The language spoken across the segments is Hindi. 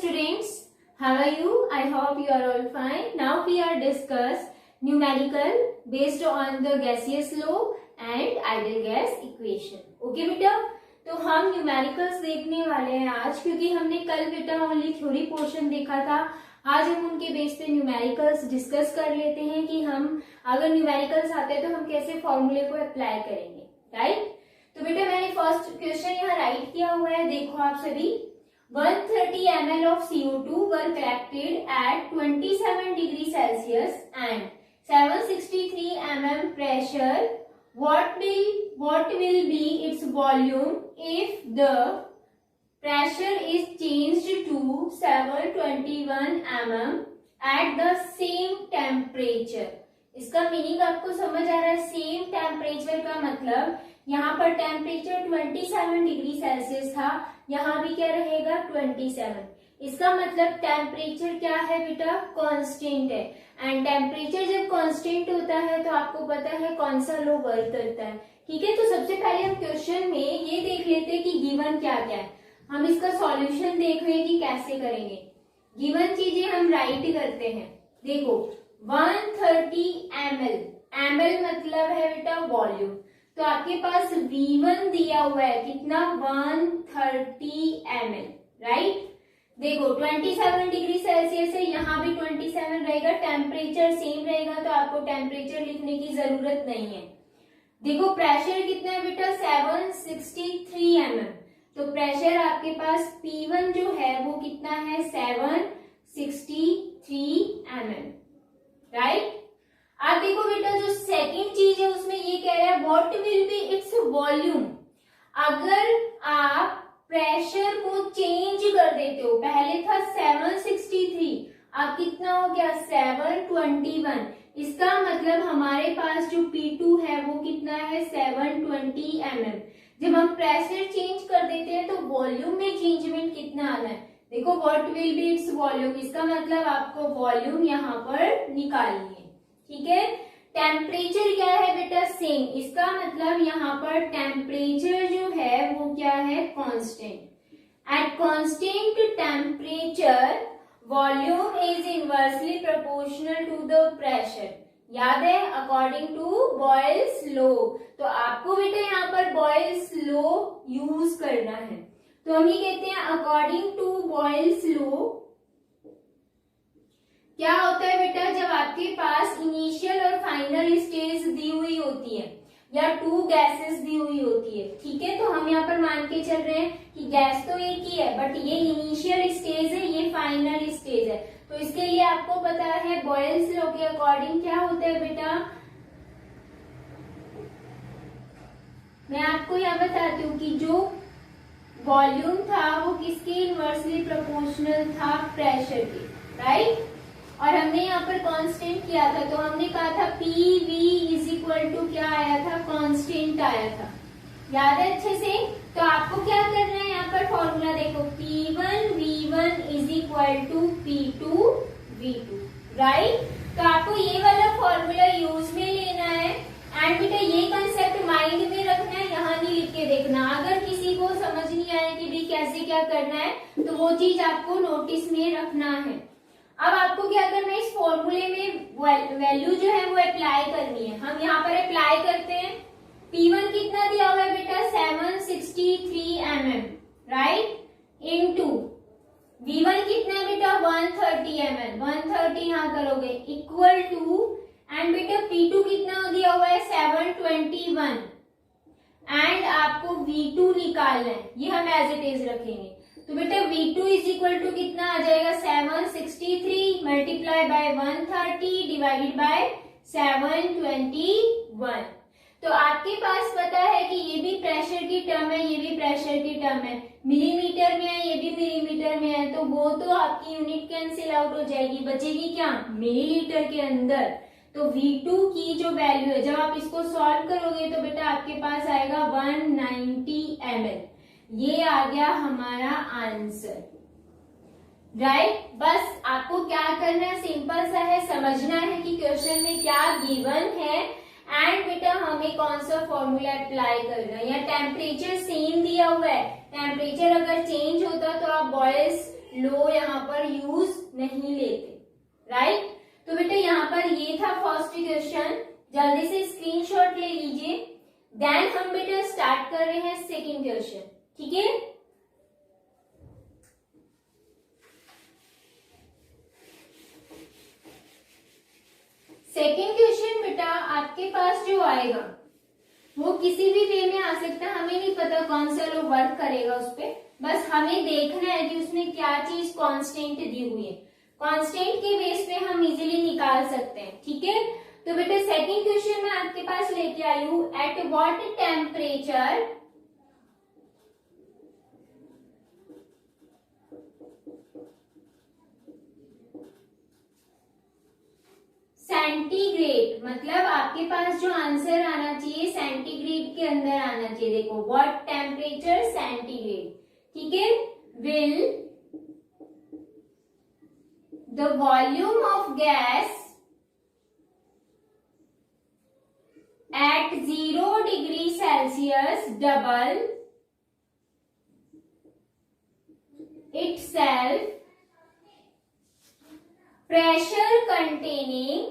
students, how are you? I hope you are all fine. Now we are discuss numerical based on the gaseous law and ideal gas equation. Okay बेटा, तो हम न्यूमेरिकल्स देखने वाले हैं आज, क्योंकि हमने कल बेटा ओनली थ्योरी पोर्शन देखा था। आज हम उनके बेस पे न्यूमेरिकल्स डिस्कस कर लेते हैं कि हम अगर न्यूमेरिकल्स आते हैं तो हम कैसे फॉर्मूले को अप्लाई करेंगे, राइट। तो बेटा मैंने फर्स्ट क्वेश्चन यहाँ राइट किया हुआ है, देखो आप सभी। 130 ml of CO2 were collected at 27 degree Celsius and 763 mm pressure. What will be its volume if the pressure is changed to 721 mm at the same temperature? इसका मीनिंग आपको समझ आ रहा है? सेम टेम्परेचर का मतलब यहाँ पर टेम्परेचर 27 डिग्री सेल्सियस था, यहाँ भी क्या रहेगा 27। इसका मतलब टेम्परेचर क्या है बेटा, कांस्टेंट है। एंड टेम्परेचर जब कांस्टेंट होता है तो आपको पता है कौन सा लॉ वर्क करता है, ठीक है। तो सबसे पहले हम क्वेश्चन में ये देख लेते हैं कि गिवन क्या क्या है। हम इसका सॉल्यूशन देख रहे हैं कि कैसे करेंगे। गिवन चीजें हम राइट करते हैं। देखो 130 ml, ml मतलब है बेटा वॉल्यूम, तो आपके पास V1 दिया हुआ है कितना, 130 ml, राइट। देखो 27 डिग्री सेल्सियस है, यहाँ भी 27 रहेगा, टेम्परेचर सेम रहेगा, तो आपको टेम्परेचर लिखने की जरूरत नहीं है। देखो प्रेशर कितना है बेटा, 763 mm, तो प्रेशर आपके पास P1 जो है वो कितना है, 763 mm, राइट। आप देखो बेटा जो सेकंड चीज है उसमें ये कह रहा है what will be its volume. अगर आप प्रेशर को चेंज कर देते हो, पहले था 763, अब कितना हो गया 721, इसका मतलब हमारे पास जो P2 है वो कितना है 720 mm। जब हम प्रेशर चेंज कर देते हैं तो वॉल्यूम में चेंजमेंट कितना आना है। देखो what will be its volume, इसका मतलब आपको वॉल्यूम यहाँ पर निकालनी है, ठीक है। टेम्परेचर क्या है बेटा, सेम, इसका मतलब यहाँ पर टेम्परेचर जो है वो क्या है, constant. At constant temperature volume is inversely proportional to the pressure. याद है अकॉर्डिंग टू बॉयल्स लॉ, तो आपको बेटा यहाँ पर बॉयल्स लॉ यूज करना है। तो हम ये कहते हैं अकॉर्डिंग टू बॉयल्स लॉ क्या होता है बेटा, जब आपके पास इनिशियल और फाइनल स्टेज दी हुई होती है या टू गैसेस दी हुई होती है, ठीक है। तो हम यहाँ पर मान के चल रहे हैं कि गैस तो एक ही है, बट ये इनिशियल स्टेज है, ये फाइनल स्टेज है। तो इसके लिए आपको पता है बॉयल्स लॉ के अकॉर्डिंग क्या होता है बेटा, मैं आपको यहाँ बताती हूँ कि जो वॉल्यूम था वो किसके इनवर्सली प्रोपोर्शनल था, प्रेशर के, राइट। और हमने यहाँ पर कांस्टेंट किया था, तो हमने कहा था PV इज इक्वल टू क्या आया था, कांस्टेंट आया था, याद है अच्छे से। तो आपको क्या करना है, यहाँ पर फॉर्मूला देखो, P1 V1 is equal to P2 V2, right. तो आपको ये वाला फॉर्मूला यूज में लेना है। एंड बेटा ये कंसेप्ट माइंड में रखना है, यहाँ नहीं लिख के देखना। अगर किसी को समझ नहीं आया कि भाई कैसे क्या करना है, तो वो चीज आपको नोटिस में रखना है। अब आपको क्या करना है, इस फॉर्मूले में वैल्यू जो है वो अप्लाई करनी है। हम यहाँ पर अप्लाई करते हैं। P1 कितना दिया हुआ है बेटा, 763 mm, राइट, इनटू V1 कितना है बेटा 130 mm, 130 यहाँ करोगे, इक्वल टू, एंड बेटा P2 कितना दिया हुआ है 721, एंड आपको V2 निकालना है, ये हम एज इट इज रखेंगे। तो बेटा V2 इज इक्वल टू कितना आ जाएगा, 763 मल्टीप्लाई बाय 130 डिवाइडेड बाय 721। तो आपके पास पता है कि ये भी प्रेशर की टर्म है, ये भी प्रेशर की टर्म है, मिलीमीटर में है, ये भी मिलीमीटर में है, तो वो तो आपकी यूनिट कैंसिल आउट हो जाएगी, बचेगी क्या, मिलीलीटर के अंदर। तो V2 की जो वैल्यू है, जब आप इसको सॉल्व करोगे तो बेटा आपके पास आएगा 190 ml। ये आ गया हमारा आंसर, राइट। बस आपको क्या करना है, सिंपल सा है, समझना है कि क्वेश्चन में क्या गिवन है एंड बेटा हमें कौन सा फॉर्मूला अप्लाई करना है। या टेम्परेचर सेम दिया हुआ है, टेम्परेचर अगर चेंज होता तो आप बॉयल्स लो यहाँ पर यूज नहीं लेते, राइट। तो बेटा यहाँ पर ये था फर्स्ट क्वेश्चन, जल्दी से स्क्रीनशॉट ले लीजिए। देन हम बेटा स्टार्ट कर रहे हैं सेकंड क्वेश्चन, ठीक है। सेकंड क्वेश्चन बेटा आपके पास जो आएगा वो किसी भी वे में आ सकता है, हमें नहीं पता कौन सा लो वर्क करेगा उस पे, बस हमें देखना है कि उसमें क्या चीज कांस्टेंट दी हुई है। कांस्टेंट के बेस पे हम इजीली निकाल सकते हैं, ठीक है। तो बेटा सेकंड क्वेश्चन मैं आपके पास लेके आई हूं, एट व्हाट टेम्परेचर सेंटीग्रेड, मतलब आपके पास जो आंसर आना चाहिए सेंटीग्रेड के अंदर आना चाहिए। देखो व्हाट टेम्परेचर सेंटीग्रेड, ठीक है। Will the volume of gas at 0 degree Celsius double itself, pressure containing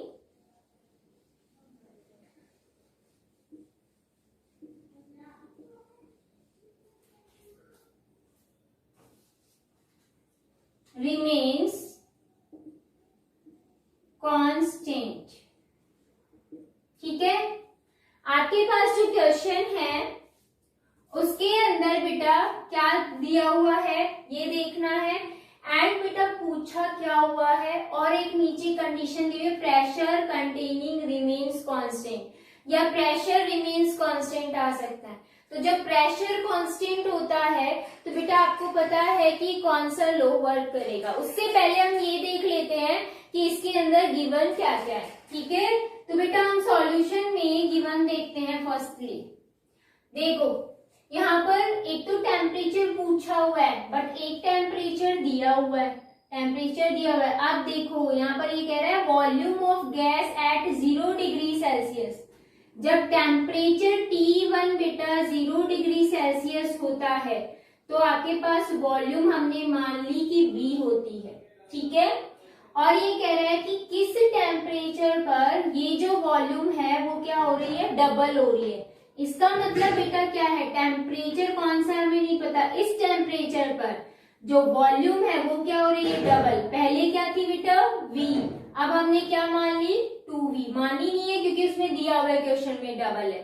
remains constant, ठीक है। आपके पास जो क्वेश्चन है उसके अंदर बेटा क्या दिया हुआ है ये देखना है, एंड बेटा पूछा क्या हुआ है, और एक नीचे कंडीशन दी हुई है प्रेशर कंटेनिंग रिमेन्स कांस्टेंट, या प्रेशर रिमेन्स कांस्टेंट आ सकता है। तो जब प्रेशर कांस्टेंट होता है तो बेटा आपको पता है कि कौन सा लो वर्क करेगा। उससे पहले हम ये देख लेते हैं कि इसके अंदर गिवन क्या क्या है, ठीक है। तो बेटा हम सॉल्यूशन में गिवन देखते हैं। फर्स्टली देखो यहाँ पर एक तो टेम्परेचर पूछा हुआ है, बट एक टेम्परेचर दिया हुआ है, टेम्परेचर दिया हुआ है। अब देखो यहाँ पर ये कह रहा है volume of gas at 0 degree Celsius. जब टेम्परेचर T1 बेटा 0 डिग्री सेल्सियस होता है तो आपके पास वॉल्यूम हमने मान ली कि V होती है, ठीक है। और ये कह रहा है कि किस टेम्परेचर पर ये जो वॉल्यूम है वो क्या हो रही है, डबल हो रही है। इसका मतलब बेटा क्या है, टेम्परेचर कौन सा हमें नहीं पता, इस टेम्परेचर पर जो वॉल्यूम है वो क्या हो रही है, डबल। पहले क्या थी बेटा V, अब हमने क्या मान ली 2V, मानी नहीं है क्योंकि उसमें दिया हुआ है क्वेश्चन में डबल है,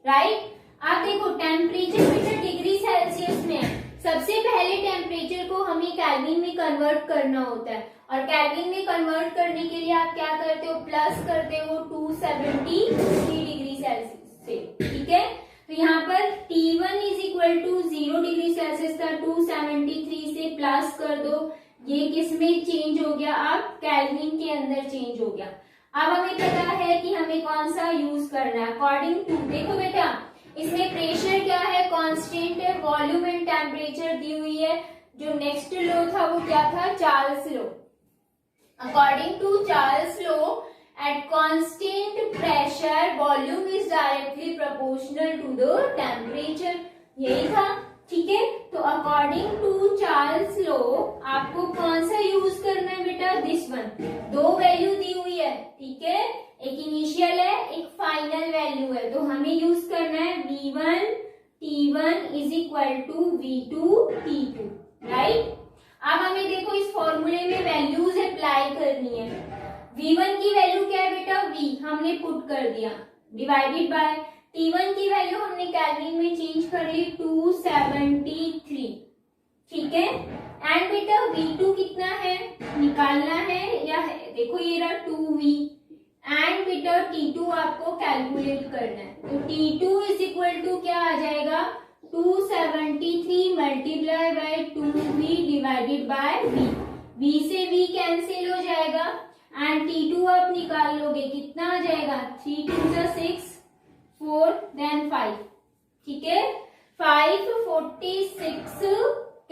राइट। अब देखो टेम्परेचर बेटा डिग्री सेल्सियस में है, सबसे पहले टेम्परेचर को हमें केल्विन में कन्वर्ट करना होता है, और केल्विन में कन्वर्ट करने के लिए आप क्या करते हो, प्लस करते हो 273 डिग्री सेल्सियस से, ठीक है। तो यहाँ पर T1 is equal to 0 degree Celsius था, 273 से प्लस कर दो, ये किस में चेंज हो गया, अब केल्विन के अंदर चेंज हो गया। अब हमें पता है कि हमें कौन सा यूज करना है अकॉर्डिंग टू, देखो बेटा इसमें प्रेशर क्या है, कांस्टेंट है, वॉल्यूम एंड टेम्परेचर दी हुई है। जो नेक्स्ट लो था वो क्या था, Charles law. According to Charles law at constant pressure volume is directly proportional to the temperature, यही था, ठीक है। तो अकॉर्डिंग टू चार्ल्स लो आपको कौन सा यूज करना है बेटा, दिस वन। दो वैल्यू दी हुई है, ठीक है, एक इनिशियल है एक फाइनल वैल्यू है, तो हमें यूज करना है V1 T1 is equal to V2 T2, right. अब हमें देखो इस फॉर्मूले में वैल्यूज अप्लाई करनी है। V1 की वैल्यू क्या है बेटा, V हमने पुट कर दिया, डिवाइडेड बाय T1 की वैल्यू हमने केल्विन में चेंज कर ली 273, ठीक है। एंड बेटा V2 कितना है निकालना है, या है देखो ये रहा 2V, एंड बेटा T2 आपको कैलकुलेट करना है। तो T2 इज इक्वल टू क्या आ जाएगा, 273 multiply by 2V divided by V, V से V कैंसिल हो जाएगा, एंड T2 आप निकाल लोगे कितना आ जाएगा, 3 2 6 4 देन 5, ठीक है, 546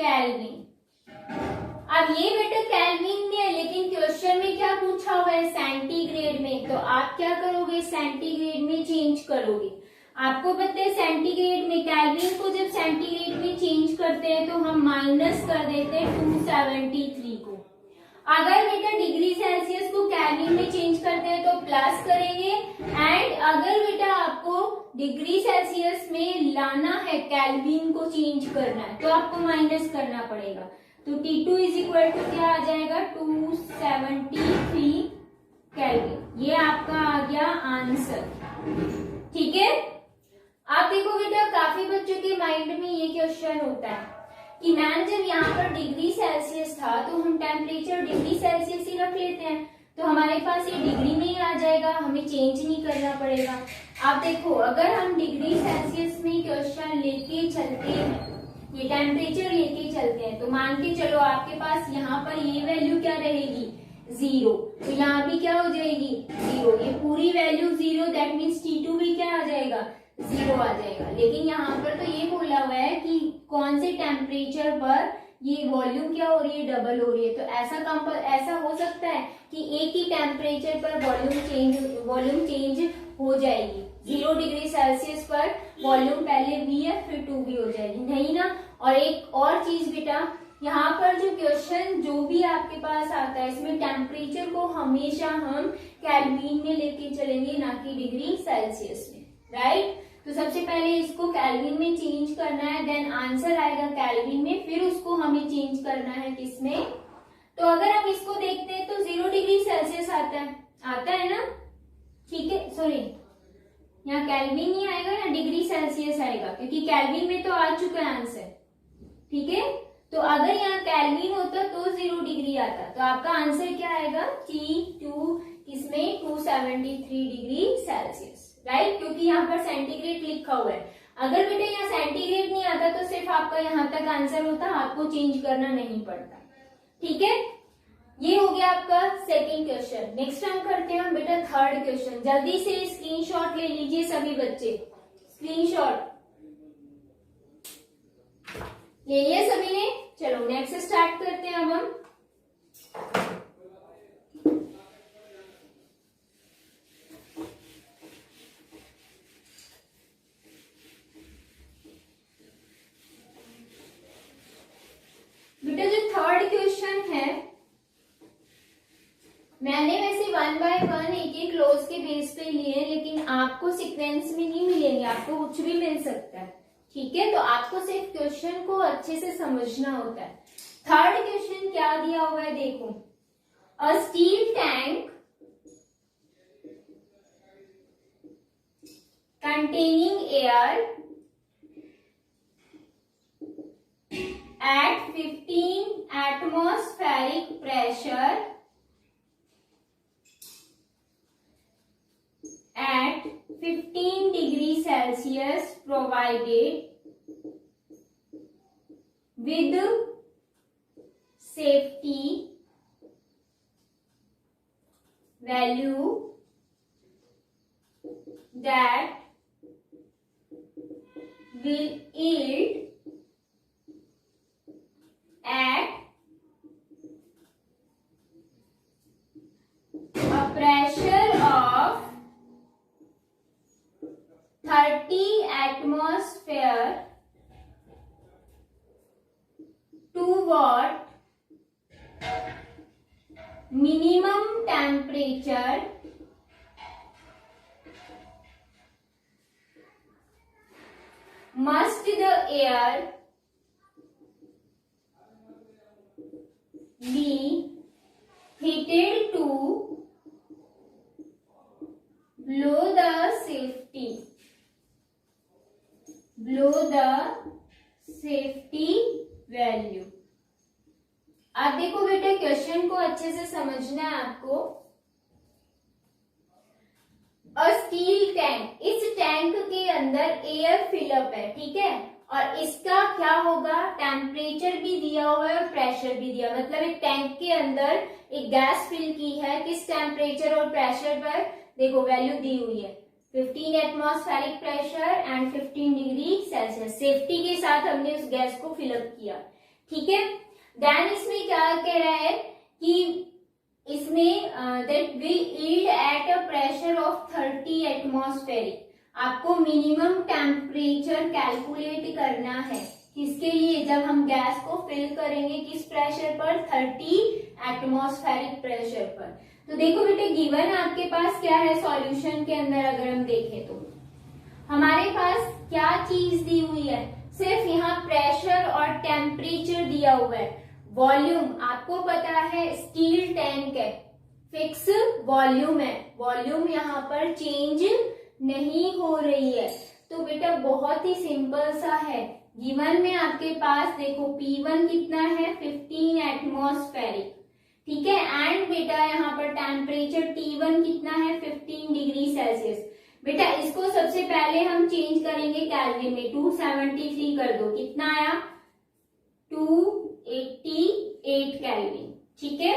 केल्विन। अब ये बेटा केल्विन में है, लेकिन क्वेश्चन में क्या पूछा हुआ है, सेंटीग्रेड में, तो आप क्या करोगे, सेंटीग्रेड में चेंज करोगे। आपको पता है सेंटीग्रेड में केल्विन को जब सेंटीग्रेड में चेंज करते हैं तो हम माइनस कर देते हैं 273 को। अगर बेटा डिग्री सेल्सियस को केल्विन में चेंज करते हैं तो प्लस करेंगे, एंड अगर बेटा आपको डिग्री सेल्सियस में लाना है, केल्विन को चेंज करना है, तो आपको माइनस करना पड़ेगा। तो T2 इज इक्वल टू क्या आ जाएगा 273 केल्विन। ये आपका आ गया आंसर। ठीक है, आप देखो बेटा काफी बच्चों के माइंड में ये क्वेश्चन होता है कि मैम जब यहाँ पर डिग्री सेल्सियस था तो हम टेम्परेचर डिग्री सेल्सियस ही रख लेते हैं, तो हमारे पास ये डिग्री में ही आ जाएगा, हमें चेंज नहीं करना पड़ेगा। आप देखो अगर हम डिग्री सेल्सियस में क्वेश्चन लेके चलते हैं, ये टेम्परेचर लेके चलते हैं, तो मान के चलो आपके पास यहाँ पर ये वैल्यू क्या रहेगी 0, तो यहाँ भी क्या हो जाएगी 0, ये पूरी वैल्यू 0, दैट मीन्स T2 भी क्या आ जाएगा 0 आ जाएगा। लेकिन यहाँ पर तो ये बोला हुआ है कि कौन से टेम्परेचर पर ये वॉल्यूम क्या हो रही है डबल हो रही है, तो ऐसा हो सकता है कि एक ही टेम्परेचर पर वॉल्यूम चेंज हो जाएगी। 0 डिग्री सेल्सियस पर वॉल्यूम पहले V है फिर 2V हो जाएगी, नहीं ना। और एक और चीज बेटा, यहाँ पर जो क्वेश्चन जो भी आपके पास आता है इसमें टेम्परेचर को हमेशा हम केल्विन में लेके चलेंगे, ना कि डिग्री सेल्सियस में, राइट। तो सबसे पहले इसको केल्विन में चेंज करना है, देन आंसर आएगा केल्विन में, फिर उसको हमें चेंज करना है किसमें। तो अगर हम इसको देखते हैं तो 0 डिग्री सेल्सियस आता है ना, ठीक है, सॉरी यहाँ केल्विन नहीं आएगा, यहाँ डिग्री सेल्सियस आएगा, क्योंकि केल्विन में तो आ चुका है आंसर। ठीक है, तो अगर यहाँ केल्विन होता तो 0 डिग्री आता, तो आपका आंसर क्या आएगा T2 इसमें 273 डिग्री सेल्सियस, राइट, क्योंकि यहाँ पर सेंटीग्रेड लिखा हुआ है। अगर बेटा यहाँ सेंटीग्रेड नहीं आता तो सिर्फ आपका यहाँ तक आंसर होता, आपको चेंज करना नहीं पड़ता। ठीक है, ये हो गया आपका सेकंड क्वेश्चन। नेक्स्ट हम करते हैं बेटा थर्ड क्वेश्चन। जल्दी से स्क्रीनशॉट ले लीजिए सभी बच्चे, स्क्रीनशॉट ले लिया सभी ने। चलो नेक्स्ट स्टार्ट करते हैं अब हम। बेटा जो थर्ड क्वेश्चन है, मैंने वैसे 1 बाय 1 एक क्लोज के बेस पे लिए हैं, लेकिन आपको सीक्वेंस में नहीं मिलेंगे, आपको कुछ भी मिल सकता है। ठीक है, तो आपको सिर्फ क्वेश्चन को अच्छे से समझना होता है। थर्ड क्वेश्चन क्या दिया हुआ है देखो, a steel tank containing air at 15 atmospheric pressure at 15 degree Celsius provided with safety value that will yield at a pressure of 30 atmosphere to what minimum temperature must the air be heated to below the safety value। अब देखो बेटा क्वेश्चन को अच्छे से समझना है आपको। अ स्टील टैंक, इस टैंक के अंदर एयर फिलअप है, ठीक है, और इसका क्या होगा, टेम्परेचर भी दिया हुआ है और प्रेशर भी दिया, मतलब एक टैंक के अंदर एक गैस फिल की है, किस टेम्परेचर और प्रेशर पर देखो वैल्यू दी हुई है 15 atmospheric pressure and 15 degree Celsius. Safety के साथ हमने उस गैस को फिलअप किया। ठीक है, देन इसमें क्या कह रहा है कि इसमें that will yield at a pressure of 30 atmospheric, आपको मिनिमम टेम्परेचर कैलकुलेट करना है। किसके लिए? जब हम गैस को फिल करेंगे किस प्रेशर पर? 30 एटमॉस्फेरिक प्रेशर पर। तो देखो बेटे गिवन आपके पास क्या है सॉल्यूशन के अंदर, अगर हम देखें तो हमारे पास क्या चीज दी हुई है? सिर्फ यहाँ प्रेशर और टेम्परेचर दिया हुआ है। वॉल्यूम आपको पता है स्टील टैंक है, फिक्स वॉल्यूम है, वॉल्यूम यहाँ पर चेंज नहीं हो रही है। तो बेटा बहुत ही सिंपल सा है। गिवन में आपके पास देखो P1 कितना है? 15 एटमॉस्फेरिक, ठीक है। एंड बेटा यहाँ पर टेम्परेचर T1 कितना है? 15 डिग्री सेल्सियस। बेटा इसको सबसे पहले हम चेंज करेंगे कैलविन में। 273 कर दो, कितना आया? 288 कैलविन, ठीक है।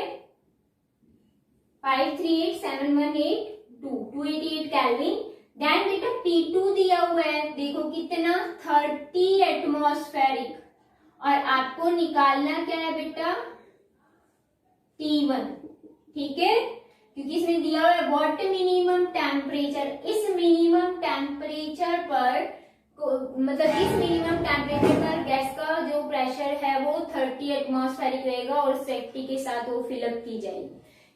288 कैलविन। देन बेटा P2 दिया हुआ है, देखो कितना? 30 एटमॉस्फेरिक। और आपको निकालना क्या है बेटा? T1, ठीक है, क्योंकि इसमें दिया हुआ है व्हाट मिनिमम टेम्परेचर। इस मिनिमम टेम्परेचर पर मतलब इस मिनिमम टेम्परेचर पर गैस का जो प्रेशर है वो 30 एटमॉस्फेरिक रहेगा और सेफ्टी के साथ वो फिलअप की जाएगी,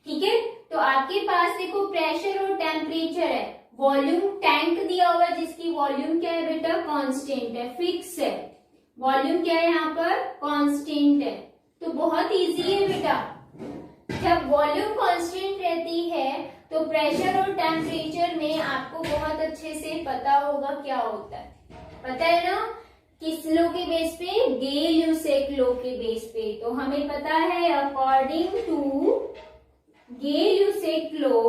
ठीक है। तो आपके पास देखो प्रेशर और टेम्परेचर है, वॉल्यूम टैंक दिया हुआ है जिसकी वॉल्यूम क्या है बेटा? कांस्टेंट है, फिक्स है। वॉल्यूम क्या है यहाँ पर? कांस्टेंट है। तो बहुत इजी है बेटा, जब वॉल्यूम कांस्टेंट रहती है तो प्रेशर और टेम्परेचर में आपको बहुत अच्छे से पता होगा क्या होता है। पता है ना? किस लो के बेस पे? गेल-ल्यूसेक लो के बेस पे। तो हमें पता है अकॉर्डिंग टू गेल-ल्यूसेक लो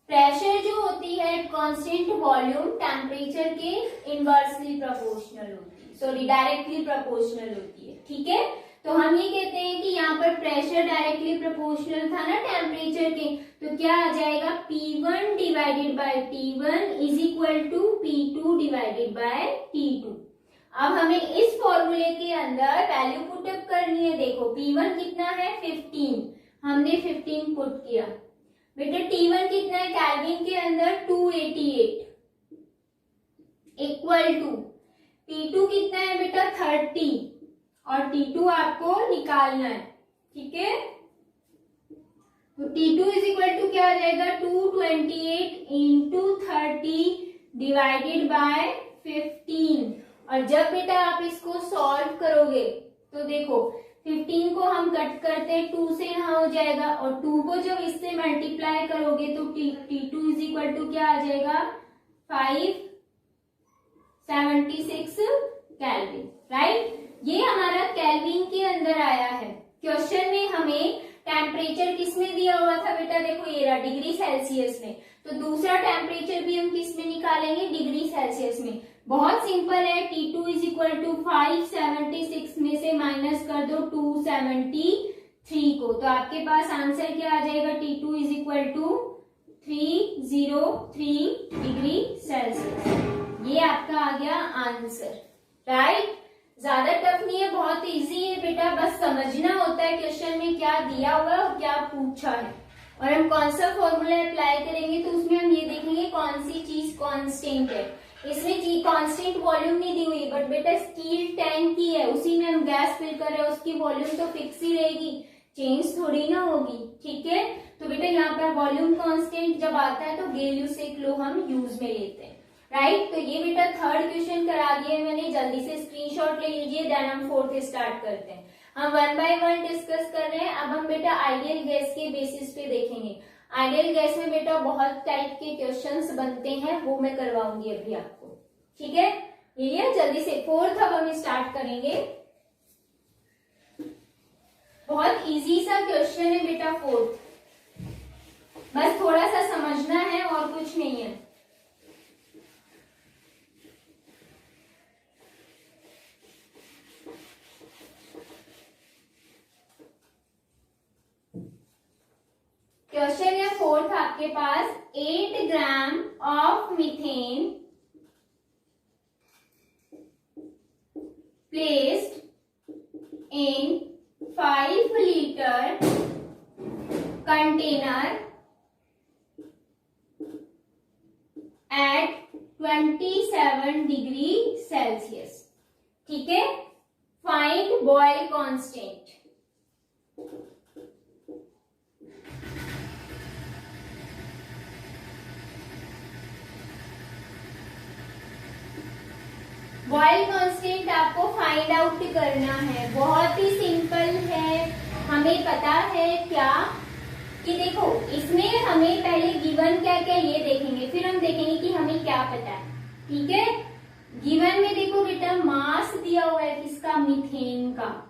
प्रेशर जो होती है कांस्टेंट वॉल्यूम टेम्परेचर के इनवर्सली प्रोपोर्शनल होती है, सॉरी डायरेक्टली प्रोपोर्शनल होती है, ठीक है। तो हम ये कहते हैं कि यहाँ पर प्रेशर डायरेक्टली प्रोपोर्शनल था ना टेम्परेचर के, तो क्या आ जाएगा? P1 divided by T1 is equal to P2 divided by T2। अब हमें इस फॉर्मूले के अंदर वैल्यू पुटअप करनी है। देखो P1 कितना है? 15, हमने 15 पुट किया। बेटा T1 कितना है कैल्विन के अंदर? 288 इक्वल टू T2 कितना है बेटा? 30 और T2 आपको निकालना है, ठीक है। तो T2 इज इक्वल टू क्या आ जाएगा? 228 इंटू 30 डिवाइडेड बाय 15। और जब बेटा आप इसको सॉल्व करोगे तो देखो 15 को हम कट करते हैं 2 से, यहाँ हो जाएगा, और 2 को जब इससे मल्टीप्लाई करोगे तो T2 इज इक्वल टू क्या आ जाएगा? 576 कैल्विन, राइट। ये हमारा कैल्विन के अंदर आया है। क्वेश्चन में हमें टेम्परेचर किस में दिया हुआ था बेटा? देखो ये रहा डिग्री सेल्सियस में। तो दूसरा टेम्परेचर भी हम किस में निकालेंगे? डिग्री सेल्सियस में। बहुत सिंपल है। T2 इज इक्वल टू 576 में से माइनस कर दो 273 को, तो आपके पास आंसर क्या आ जाएगा? T2 is equal to 303 degree Celsius. ये आपका आ गया आंसर, राइट। ज्यादा टफ नहीं है, बहुत इजी है बेटा, बस समझना होता है क्वेश्चन में क्या दिया हुआ है और क्या पूछा है। और हम कौन सा फॉर्मूला अप्लाई करेंगे तो उसमें हम ये देखेंगे कौन सी चीज कांस्टेंट है। इसमें कांस्टेंट वॉल्यूम नहीं दी हुई, बट बेटा स्टील टैंक की है, उसी में हम गैस फिल कर रहे हैं, उसकी वॉल्यूम तो फिक्स ही रहेगी, चेंज थोड़ी ना होगी, ठीक है। तो बेटा यहाँ पर वॉल्यूम कांस्टेंट जब आता है तो गेल-ल्यूसेक लो हम यूज में लेते हैं, राइट। तो ये बेटा थर्ड क्वेश्चन करा दिया मैंने, जल्दी से स्क्रीनशॉट ले लीजिए, देन हम फोर्थ स्टार्ट करते हैं। हम 1 बाय 1 डिस्कस कर रहे हैं। अब हम बेटा आइडियल गैस के बेसिस पे देखेंगे। आइडियल गैस में बेटा बहुत टाइप के क्वेश्चंस बनते हैं, वो मैं करवाऊंगी अभी आपको, ठीक है। ये जल्दी से फोर्थ अब हम स्टार्ट करेंगे। बहुत इजी सा क्वेश्चन है बेटा फोर्थ, बस थोड़ा सा समझना है और कुछ नहीं है। क्वेश्चन है फोर्थ आपके पास, 8 gram of methane placed in 5 litre container at 27 degree Celsius. ठीक है, find Boyle constant. Boyle constant आपको फाइंड आउट करना है, बहुत ही सिंपल है। हमें पता है क्या कि देखो इसमें हमें पहले गिवन क्या क्या ये देखेंगे, फिर हम देखेंगे कि हमें क्या पता है। ठीक है, गिवन में देखो बेटा मास दिया हुआ है किसका, मीथेन का।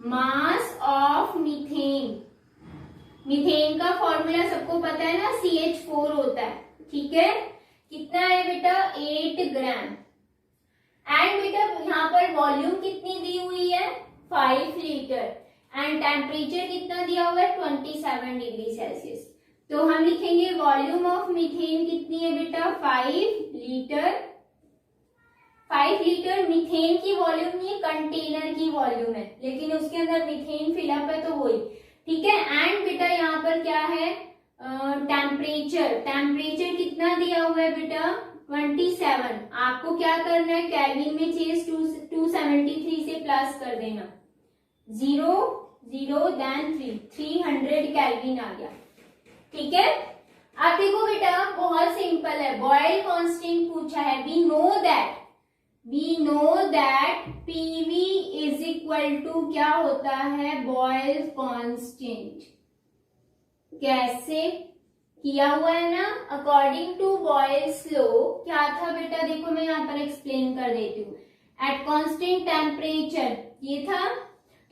मास ऑफ मीथेन, मीथेन का फॉर्मूला सबको पता है ना, CH4 होता है। ठीक है, कितना है बेटा, 8 ग्राम। एंड बेटा यहाँ पर वॉल्यूम कितनी दी हुई है, 5 लीटर। एंड टेम्परेचर कितना दिया हुआ है, 27 डिग्री सेल्सियस। तो हम लिखेंगे वॉल्यूम ऑफ मीथेन कितनी है बेटा, 5 लीटर। 5 लीटर मीथेन की वॉल्यूम नहीं है, कंटेनर की वॉल्यूम है, लेकिन उसके अंदर मीथेन फिलअप है तो वही। ठीक है, एंड बेटा यहाँ पर क्या है, टेम्परेचर। टेम्परेचर कितना दिया हुआ है बेटा, 27। आपको क्या करना है, केल्विन में चेंज 273 से प्लस कर देना, 0 0 देन 300 केल्विन आ गया। ठीक है, आप देखो बेटा बहुत सिंपल है, बॉयल कांस्टेंट पूछा है। We know that PV is equal to क्या होता है, बॉयल कांस्टेंट। कैसे किया हुआ है ना, अकॉर्डिंग टू बॉयल्स लॉ क्या था बेटा, देखो मैं यहाँ पर एक्सप्लेन कर देती हूँ। एट कांस्टेंट टेम्परेचर ये था।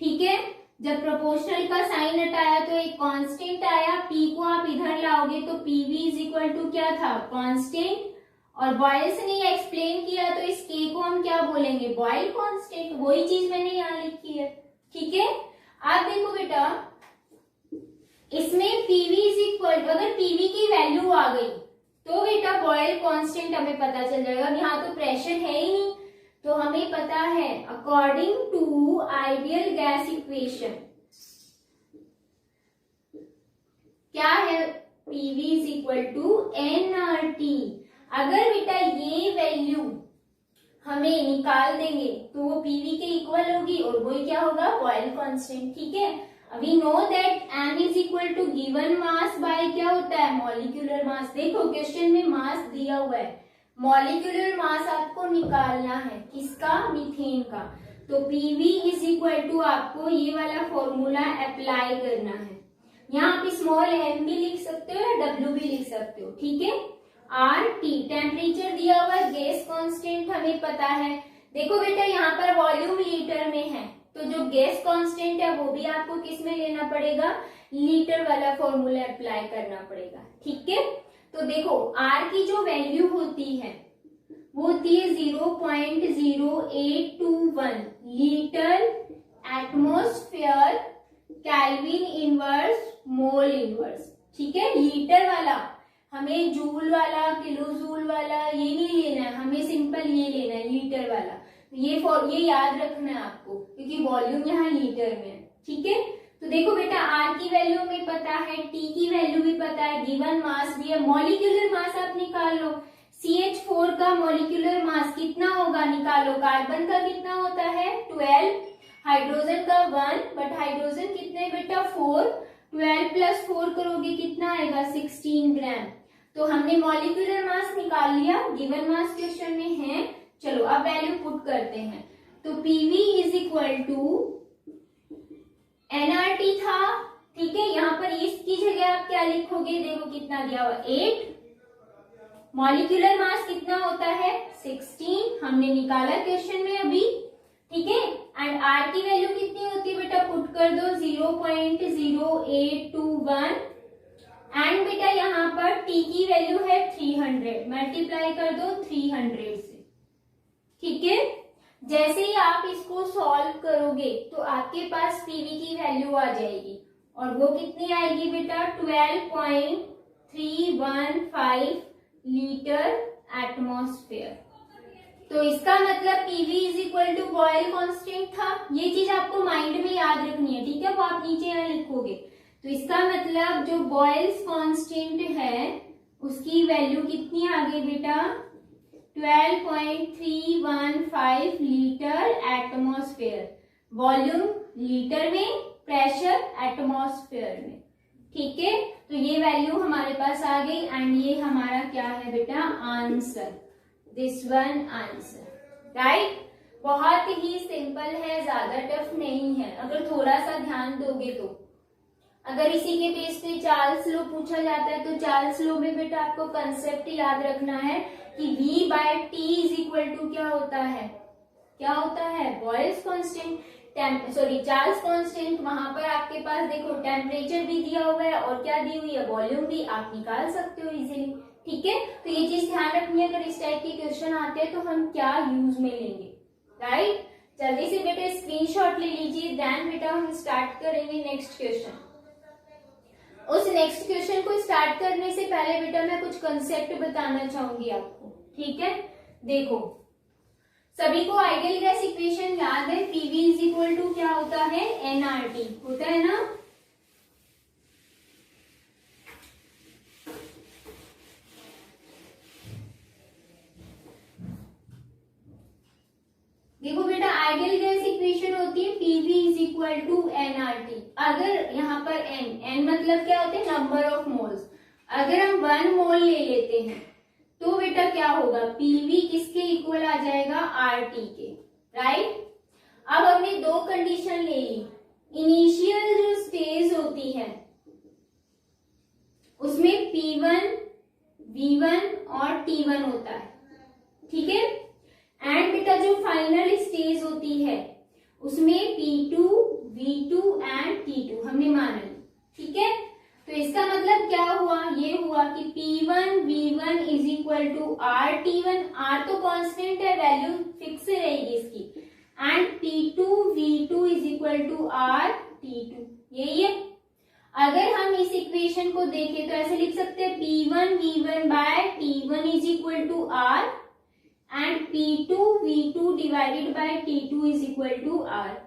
ठीक है, जब प्रोपोर्शनल का साइन हटाया तो एक कांस्टेंट आया, पी को आप इधर लाओगे तो पीवी इज इक्वल टू क्या था, कांस्टेंट। और बॉयल्स ने एक्सप्लेन किया तो इस के को हम क्या बोलेंगे, बॉयल कांस्टेंट। वही चीज मैंने यहाँ लिखी है। ठीक है, आप देखो बेटा इसमें पीवी इज इक्वल, अगर पीवी की वैल्यू आ गई तो बेटा बॉयल कांस्टेंट हमें पता चल जाएगा। यहाँ तो प्रेशर है ही नहीं, तो हमें पता है according to ideal gas equation क्या है, PV is equal to nRT। अगर बेटा ये वैल्यू हमें निकाल देंगे तो वो पीवी के इक्वल होगी और वही क्या होगा, बॉयल कांस्टेंट। ठीक है, we know that m is equal to given mass by क्या होता है, मॉलिक्यूलर मास। देखो क्वेश्चन में मास दिया हुआ है, मॉलिक्यूलर मास आपको निकालना है किसका, मीथेन का। तो पीवी इज इक्वल टू आपको ये वाला फॉर्मूला अप्लाई करना है। यहाँ आप स्मॉल m भी लिख सकते हो या w भी लिख सकते हो। ठीक है, RT टेम्परेचर दिया हुआ है, गैस कांस्टेंट हमें पता है। देखो बेटा यहाँ पर वॉल्यूम लीटर में है, तो जो गैस कांस्टेंट है वो भी आपको किस में लेना पड़ेगा, लीटर वाला फॉर्मूला अप्लाई करना पड़ेगा। ठीक है, तो देखो R की जो वैल्यू होती है वो होती है 0.0821 litre atmosphere kelvin inverse mole inverse. ठीक है, लीटर वाला, हमें जूल वाला, किलो जूल वाला ये नहीं लेना है, हमें सिंपल ये लेना है लीटर वाला। ये याद रखना है आपको, क्योंकि वॉल्यूम यहाँ लीटर में है। ठीक है, तो देखो बेटा R की वैल्यू हमें पता है, T की वैल्यू भी पता है, गिवन मास भी है। मॉलिक्यूलर मास आप निकाल लो, CH4 का मॉलिक्यूलर मास कितना होगा, निकालो। कार्बन का कितना होता है, 12, हाइड्रोजन का 1, बट हाइड्रोजन कितने बेटा, 4। 12 प्लस 4 करोगे कितना आएगा, 16 ग्राम। तो हमने मॉलिक्यूलर मास निकाल लिया, गिवन मास क्वेश्चन में है। चलो अब वैल्यू पुट करते हैं, तो PV is equal to nRT था। ठीक है, यहाँ पर इसकी जगह आप क्या लिखोगे, देखो कितना दिया हुआ, 8। मॉलिक्यूलर मास कितना होता है, 16, हमने निकाला क्वेश्चन में अभी। ठीक है, एंड R की वैल्यू कितनी होती है बेटा, पुट कर दो 0.0821। एंड बेटा यहाँ पर T की वैल्यू है 300, मल्टीप्लाई कर दो 300 से। ठीक है, जैसे ही आप इसको सॉल्व करोगे तो आपके पास पीवी की वैल्यू आ जाएगी, और वो कितनी आएगी बेटा, 12.315 लीटर एटमॉस्फेयर। तो इसका मतलब PV is equal to Boyle constant था। ये चीज आपको माइंड में याद रखनी है। ठीक है, वो आप नीचे यहाँ लिखोगे तो इसका मतलब जो बॉयल्स कांस्टेंट है उसकी वैल्यू कितनी आ गई बेटा, 12.315 लीटर एटमॉस्फेयर। वॉल्यूम लीटर में, प्रेशर एटमॉस्फेयर में। ठीक है, तो ये वैल्यू हमारे पास आ गई एंड ये हमारा क्या है बेटा, answer, this one answer, right. बहुत ही सिंपल है, ज्यादा टफ नहीं है अगर थोड़ा सा ध्यान दोगे तो। अगर इसी के बेस पे चार्ल्स लॉ पूछा जाता है तो चार्ल्स लॉ में बेटा आपको कंसेप्ट याद रखना है कि V by T is equal to क्या होता है, क्या होता है, बॉयल्स कांस्टेंट, चार्ल्स कांस्टेंट। वहां पर आपके पास देखो टेम्परेचर भी दिया हुआ है और क्या दी हुई है, वॉल्यूम भी, आप निकाल सकते हो इजीली। ठीक है, तो ये चीज ध्यान रखनी है, अगर इस टाइप के क्वेश्चन आते हैं तो हम क्या यूज में लेंगे, राइट। जल्दी से बेटा स्क्रीनशॉट ले लीजिए, देन बेटा हम स्टार्ट करेंगे नेक्स्ट क्वेश्चन। उस नेक्स्ट क्वेश्चन को स्टार्ट करने से पहले बेटा मैं कुछ कंसेप्ट बताना चाहूंगी आपको। ठीक है, देखो सभी को आइडियल गैस इक्वेशन याद है, पीवी इज इक्वल टू क्या होता है, एनआरटी होता है ना। देखो बेटा आइडियल गैस इक्वेशन होती है PV is equal to nRT. अगर यहाँ पर एन मतलब क्या होते हैं, नंबर ऑफ मोल्स। अगर हम 1 मोल ले लेते हैं तो बेटा क्या होगा, पीवी किसके इक्वल आ जाएगा, आरटी के, राइट। अब हमने दो कंडीशन ले ली, इनिशियल जो स्टेज होती है उसमें P1, V1 और T1 होता है, ठीक है। एंड बेटा जो फाइनल स्टेज होती है उसमें P2, V2 एंड T2 हमने माना, ठीक है। तो इसका मतलब क्या हुआ, ये हुआ कि P1 V1 is equal to R T1, R तो कांस्टेंट है, वैल्यू फिक्स रहेगी इसकी, and P2 V2 is equal to R T2, यही है। अगर हम इस इक्वेशन को देखें तो ऐसे लिख सकते हैं P1 V1 by T1 is equal to R and P2 V2 divided by T2 is equal to R.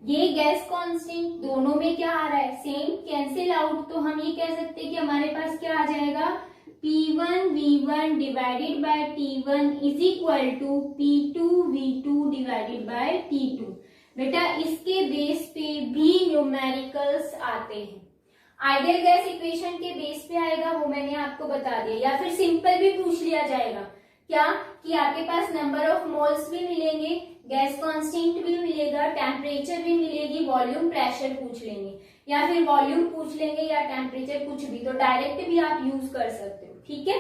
ये गैस कांस्टेंट दोनों में क्या आ रहा है, सेम, कैंसिल आउट। तो हम ये कह सकते हैं कि हमारे पास क्या आ जाएगा, P1 V1 divided by T1 is equal to P2 V2 divided by T2। बेटा इसके बेस पे भी न्यूमेरिकल्स आते हैं। आइडियल गैस इक्वेशन के बेस पे आएगा, वो मैंने आपको बता दिया, या फिर सिंपल भी पूछ लिया जाएगा, क्या कि आपके पास नंबर ऑफ मोल्स भी मिलेंगे, गैस कांस्टेंट भी मिलेगा, टेम्परेचर भी मिलेगी, वॉल्यूम प्रेशर पूछ लेंगे, या फिर वॉल्यूम पूछ लेंगे या टेम्परेचर, कुछ भी, तो डायरेक्ट भी आप यूज कर सकते हो, ठीक है।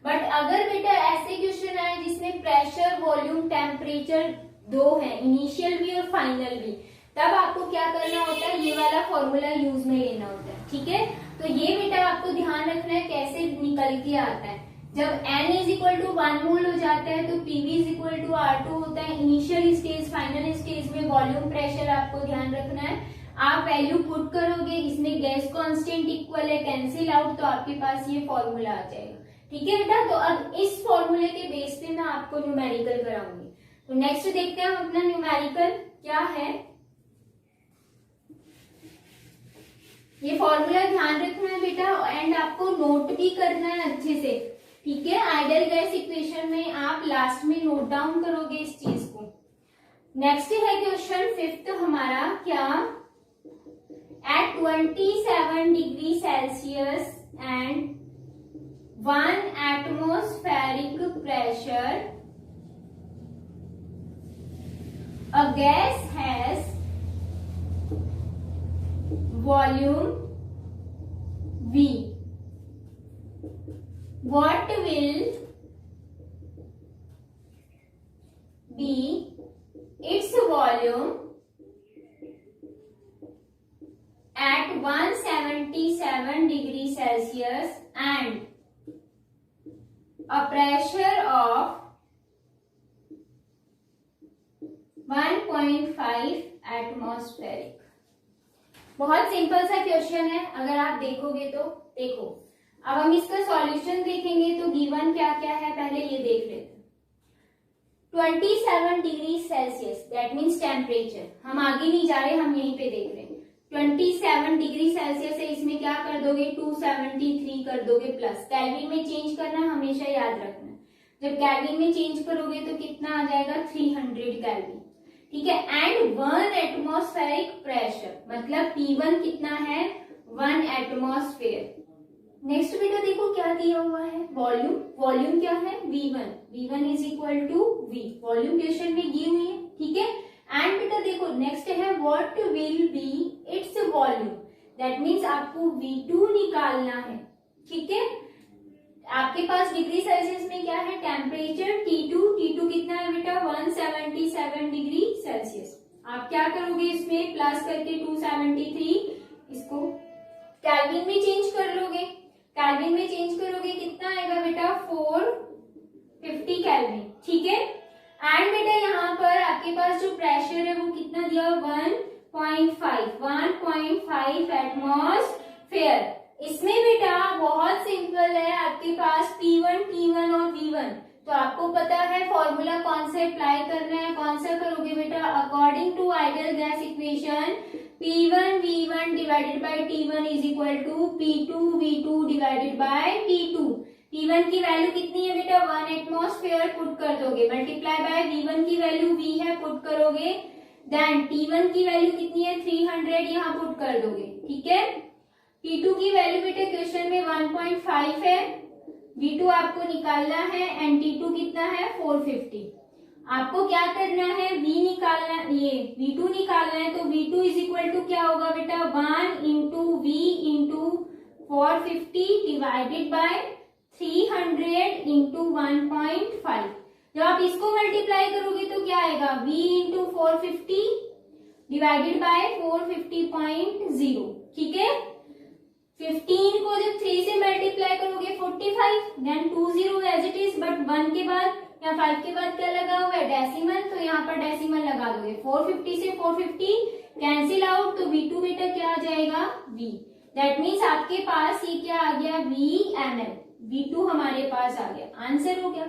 बट अगर बेटा ऐसे क्वेश्चन आए जिसमें प्रेशर, वॉल्यूम, टेम्परेचर दो है, इनिशियल भी और फाइनल भी, तब आपको क्या करना होता है, ये वाला फॉर्मूला यूज में लेना होता है, ठीक है। तो ये बेटा आपको ध्यान रखना है कैसे निकल के आता है। जब n इज इक्वल टू 1 मोल हो जाता है तो Pv is equal to R2 होता है। इनिशियल स्टेज, फाइनल स्टेज में वॉल्यूम, प्रेशर आपको ध्यान रखना है। आप वैल्यू पुट करोगे, इसमें गैस कांस्टेंट इक्वल है, कैंसिल आउट, तो आपके पास ये फॉर्मूला आ जाएगा, ठीक है बेटा। तो अब इस फॉर्मूले के बेस पे मैं आपको न्यूमेरिकल कराऊंगी। तो नेक्स्ट देखते हैं हम अपना न्यूमेरिकल क्या है। ये फॉर्मूला ध्यान रखना है बेटा एंड आपको नोट भी करना है अच्छे से, ठीक है। आइडियल गैस इक्वेशन में आप लास्ट में नोट डाउन करोगे इस चीज को। नेक्स्ट है क्वेश्चन 5th हमारा, क्या at 27 degree Celsius and 1 atmospheric pressure a gas has volume V. What will be its volume at 177 degree Celsius and a pressure of 1.5 atmospheric. बहुत सिंपल सा क्वेश्चन है, अगर आप देखोगे तो। देखो अब हम इसका सॉल्यूशन देखेंगे तो गिवन क्या क्या है पहले ये देख लेते हैं। 27 degree Celsius that means temperature, हम आगे नहीं जा रहे, हम यहीं पे देख रहे हैं। 27 डिग्री सेल्सियस है, इसमें क्या कर दोगे 273 कर दोगे प्लस। केल्विन में चेंज करना हमेशा याद रखना, जब केल्विन में चेंज करोगे तो कितना आ जाएगा 300 केल्विन, ठीक है। एंड 1 एटमॉस्फेरिक प्रेशर, मतलब P1 कितना है 1 एटमॉस्फेयर। नेक्स्ट बेटा देखो क्या दिया हुआ है, वॉल्यूम। वॉल्यूम क्या है V1, V1 is equal to V, volume question में दी हुई है, ठीक है। एंड बेटा देखो नेक्स्ट है what will be its volume, that means आपको V2 निकालना है, ठीक है। आपके पास डिग्री सेल्सियस में क्या है टेम्परेचर T2, T2 कितना है बेटा 177 डिग्री सेल्सियस। आप क्या करोगे इसमें प्लस करके 273 इसको केल्विन में चेंज कर लोगे, केल्विन में चेंज करोगे कितना आएगा बेटा 450 केल्विन, ठीक है। एंड बेटा यहाँ पर आपके पास जो प्रेशर है वो कितना दिया 1.5 एटमॉस्फेयर। इसमें बेटा बहुत सिंपल है, आपके पास P1, T1 और V1, तो आपको पता है फॉर्मूला कौन सा अप्लाई करना है, कौन सा करोगे बेटा according to ideal gas equation P1 V1 divided by T1 is equal to P2 V2 divided by T2। P1 की वैल्यू कितनी है बेटा 1 एटमॉस्फेयर पुट कर दोगे, मल्टीप्लाई बाय V1 की वैल्यू V है पुट करोगे, देन T1 की वैल्यू कितनी है 300 यहाँ पुट कर दोगे, ठीक है। T2 की वैल्यू बेटा क्वेश्चन में 1.5 है, V2 आपको निकालना है एंड T2 कितना है 450। आपको क्या करना है V निकालना, ये V2 निकालना है, तो V2 इज इक्वल टू क्या होगा बेटा 1 into V into 450 divided by 300 into 1.5। जब आप इसको मल्टीप्लाई करोगे तो क्या आएगा V इंटू 450 डिवाइडेड बाय 450.0, ठीक है। 15 को जब 3 से मल्टीप्लाई करोगे 45, then 20 as it is, but 1 के बाद या 5 के बाद क्या लगा हुआ है डेसिमल, तो यहाँ पर डेसिमल लगा दोगे। 450 से 450 कैंसिल आउट, तो V2 बेटा क्या आ जाएगा V, दैट मीन्स आपके पास ये क्या आ गया VML, V2 हमारे पास आ गया, आंसर हो गया,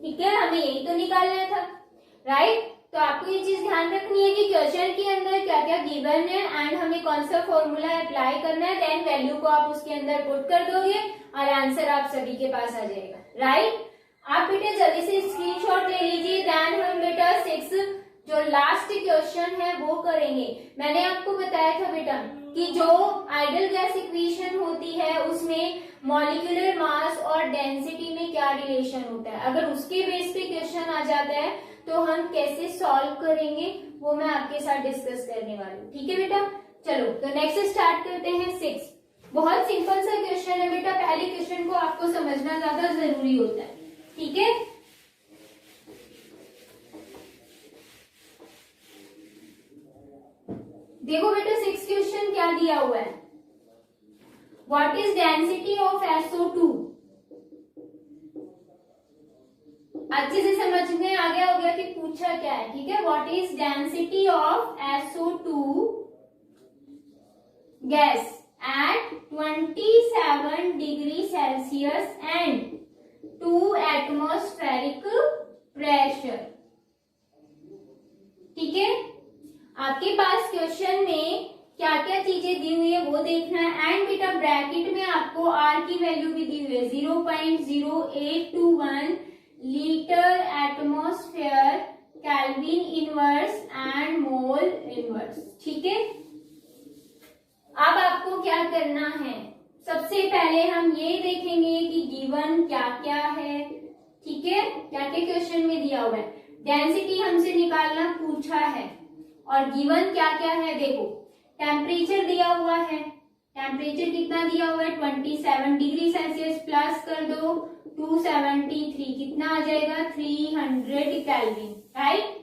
ठीक है। हमें यही तो निकालना था, राइट। तो आपको ये चीज ध्यान रखनी है कि क्वेश्चन के अंदर क्या क्या गिवन है एंड हमें कौन सा फॉर्मूला अप्लाई करना है, देन वैल्यू को आप उसके अंदर पुट कर दोगे और आंसर आप सभी के पास आ जाएगा, राइट। आप बेटा जल्दी से स्क्रीनशॉट ले लीजिए, देन हम बेटा 6 जो लास्ट क्वेश्चन है वो करेंगे। मैंने आपको बताया था बेटा कि जो आइडियल गैस इक्वेशन होती है उसमें मॉलिक्यूलर मास और डेंसिटी में क्या रिलेशन होता है, अगर उसके बेस पे क्वेश्चन आ जाता है तो हम कैसे सॉल्व करेंगे वो मैं आपके साथ डिस्कस करने वाली हूँ, ठीक है बेटा। चलो तो नेक्स्ट स्टार्ट करते हैं 6। बहुत सिंपल सा क्वेश्चन है बेटा, पहले क्वेश्चन को आपको समझना ज्यादा जरूरी होता है, ठीक है। देखो बेटा 6 क्वेश्चन क्या दिया हुआ है, what is density of SO2। अच्छे से समझ में आ गया होगा कि पूछा क्या है, ठीक है। What is density of SO2 gas at 27 degree Celsius and 2 atmospheric pressure, ठीक है। आपके पास क्वेश्चन में क्या क्या चीजें दी हुई है वो देखना है, एंड बेटा ब्रैकेट में आपको R की वैल्यू भी दी हुई है 0.0821 litre atmosphere kelvin inverse and mole inverse, ठीक है। अब आपको क्या करना है, सबसे पहले हम ये देखेंगे कि गिवन क्या क्या है, ठीक है, क्या क्या क्वेश्चन में दिया हुआ है। डेंसिटी हमसे निकालना पूछा है और गिवन क्या क्या है, देखो टेम्परेचर दिया हुआ है, टेम्परेचर कितना दिया हुआ है 27 डिग्री सेल्सियस, प्लस कर दो 273 कितना आ जाएगा 300 केल्विन, राइट।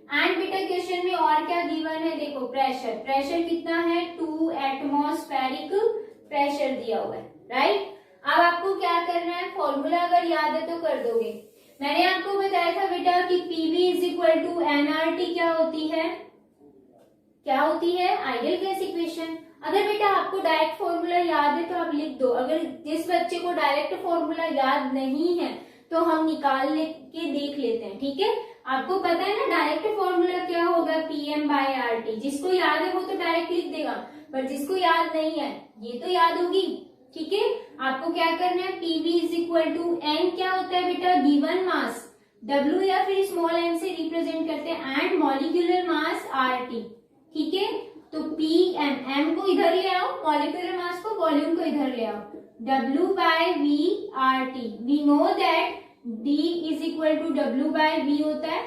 एंड बेटा क्वेश्चन में और क्या गिवन है, देखो प्रेशर, प्रेशर कितना है 2 एटमॉस्फेरिक प्रेशर दिया हुआ है, राइट। अब आपको क्या करना है, फॉर्मूला अगर याद है तो कर दोगे। मैंने आपको बताया था बेटा कि PV is equal to nRT क्या होती है, क्या होती है आइडियल गैस इक्वेशन। अगर बेटा आपको डायरेक्ट फॉर्मूला याद है तो आप लिख दो, अगर जिस बच्चे को डायरेक्ट फॉर्मूला याद नहीं है तो हम निकाल के देख लेते हैं, ठीक है। आपको पता है ना डायरेक्ट फॉर्मूला क्या होगा, P PM/RT। जिसको याद है वो तो डायरेक्ट लिख देगा, पर जिसको याद नहीं है ये तो याद होगी। ठीक है, आपको क्या करना है, PV is equal to N क्या होता है बेटा, गिवन मास, W या फिर स्मॉल m से रिप्रेजेंट करते हैं, एंड मॉलिक्यूलर मास RT। ठीक है, तो PM, M को इधर ले आओ, मॉलिक्यूलर मास को, वॉल्यूम को इधर ले आओ, W/V/RT। We know that D is equal to W/V होता है,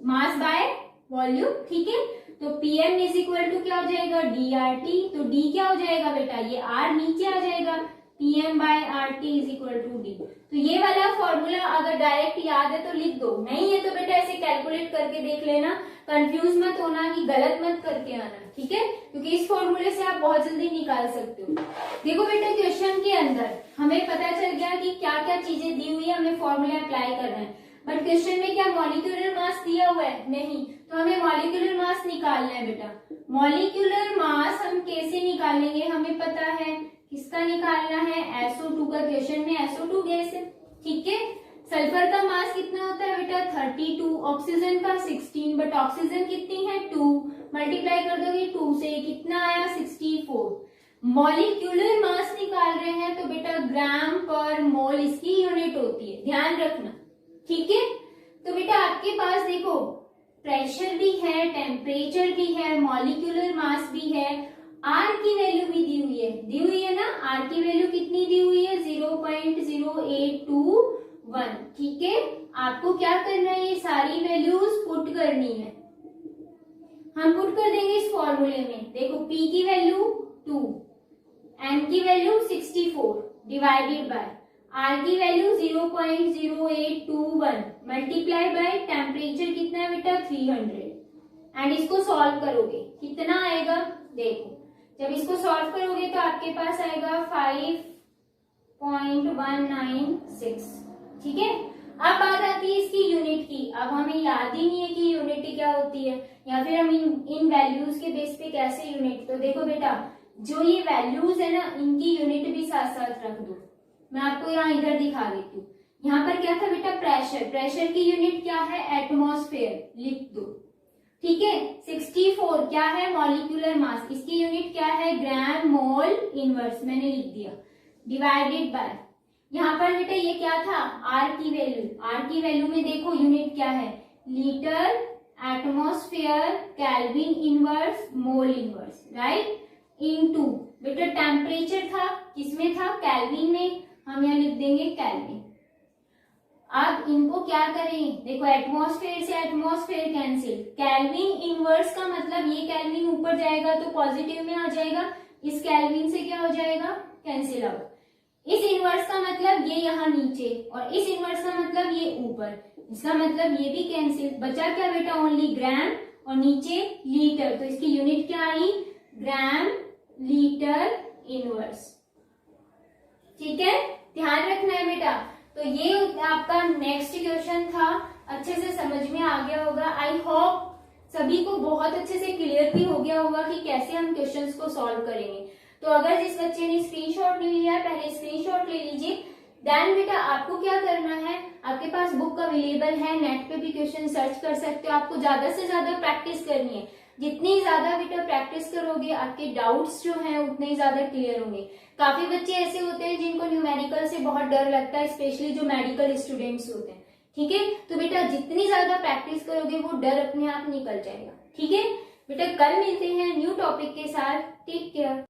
मास बाय वॉल्यूम। ठीक है, तो PM इज इक्वल टू क्या हो जाएगा, DRT। तो D क्या हो जाएगा बेटा, ये R नीचे आ जाएगा, PM/RT is equal to D। तो ये वाला फॉर्मूला अगर डायरेक्ट याद है तो लिख दो, नहीं है तो बेटा ऐसे कैलकुलेट करके देख लेना, कंफ्यूज मत होना कि गलत मत करके आना। ठीक है, क्योंकि इस फॉर्मूले से आप बहुत जल्दी निकाल सकते हो। देखो बेटा, क्वेश्चन के अंदर हमें पता चल गया कि क्या क्या चीजें दी हुई है, हमें फॉर्मूला अप्लाई करना है, बट क्वेश्चन में क्या मॉलिक्यूलर मास दिया हुआ है, नहीं। तो हमें मॉलिक्यूलर मास निकालना है बेटा। मॉलिक्यूलर मास हम कैसे निकालेंगे, हमें पता है किसका निकालना है, SO2 का। क्वेश्चन में SO2 गैस है। ठीक है, सल्फर का मास कितना होता है बेटा, 32, ऑक्सीजन का 16, बट ऑक्सीजन कितनी है, 2, मल्टीप्लाई कर दोगे 2 से, कितना आया, 64। मॉलिक्यूलर मास निकाल रहे हैं तो बेटा ग्राम पर मोल इसकी यूनिट होती है, ध्यान रखना। ठीक है, तो बेटा आपके पास देखो प्रेशर भी है, टेम्परेचर भी है, मॉलिक्यूलर मास भी है, आर की वैल्यू भी दी हुई है ना। आर की वैल्यू कितनी दी हुई है, 0.0821। ठीक है, आपको क्या करना है, ये सारी वैल्यूज पुट करनी है। हम पुट कर देंगे इस फॉर्मूले में। देखो P की वैल्यू 2, N की वैल्यू 64 डिवाइडेड बाय R की वैल्यू 0.0821 मल्टीप्लाई बाय टेम्परेचर कितना है बेटा, 300। एंड इसको सॉल्व करोगे कितना आएगा, देखो जब इसको सॉल्व करोगे तो आपके पास आएगा 5.196। ठीक है, अब बात आती है इसकी यूनिट की। अब हमें याद ही नहीं है कि यूनिट क्या होती है, या फिर हम इन वैल्यूज के बेस पे कैसे यूनिट। तो देखो बेटा, जो ये वैल्यूज है ना, इनकी यूनिट भी साथ साथ रख दो। मैं आपको यहाँ इधर दिखा देती हूँ। यहाँ पर क्या था बेटा, प्रेशर। प्रेशर की यूनिट क्या है, एटमॉस्फेयर, लिख दो। ठीक है, 64 क्या है, मॉलिक्यूलर मास, इसकी यूनिट क्या है, ग्राम मोल इनवर्स, मैंने लिख दिया, डिवाइडेड बाय, यहाँ पर बेटा ये क्या था, आर की वैल्यू। आर की वैल्यू में देखो यूनिट क्या है, litre, atmosphere, kelvin inverse, mole inverse, right, into बेटा टेम्परेचर था, किसमें था, केल्विन में, हम यहाँ लिख देंगे केल्विन। अब इनको क्या करें, देखो एटमॉस्फेयर से एटमॉस्फेयर कैंसिल, केल्विन इनवर्स का मतलब ये केल्विन ऊपर जाएगा तो पॉजिटिव में आ जाएगा, इस केल्विन से क्या हो जाएगा, कैंसिल आउट। इस इनवर्स का मतलब ये यहाँ नीचे, और इस इनवर्स का मतलब ये ऊपर, इसका मतलब ये भी कैंसिल। बचा क्या बेटा, ओनली ग्राम, और नीचे लीटर, तो इसकी यूनिट क्या आई, ग्राम लीटर इनवर्स। ठीक है, ध्यान रखना है बेटा। तो ये आपका नेक्स्ट क्वेश्चन था, अच्छे से समझ में आ गया होगा। आई होप सभी को बहुत अच्छे से क्लियर भी हो गया होगा कि कैसे हम क्वेश्चंस को सॉल्व करेंगे। तो अगर जिस बच्चे ने स्क्रीनशॉट नहीं लिया, पहले स्क्रीनशॉट ले लीजिए। देन बेटा आपको क्या करना है, आपके पास बुक अवेलेबल है, नेट पे भी क्वेश्चन सर्च कर सकते हो। आपको ज्यादा से ज्यादा प्रैक्टिस करनी है, जितनी ज्यादा बेटा प्रैक्टिस करोगे आपके डाउट्स जो हैं उतने ही ज्यादा क्लियर होंगे। काफी बच्चे ऐसे होते हैं जिनको न्यूमेरिकल से बहुत डर लगता है, स्पेशली जो मेडिकल स्टूडेंट्स होते हैं। ठीक है, तो बेटा जितनी ज्यादा प्रैक्टिस करोगे वो डर अपने आप निकल जाएगा। ठीक है बेटा, कल मिलते हैं न्यू टॉपिक के साथ। Take care.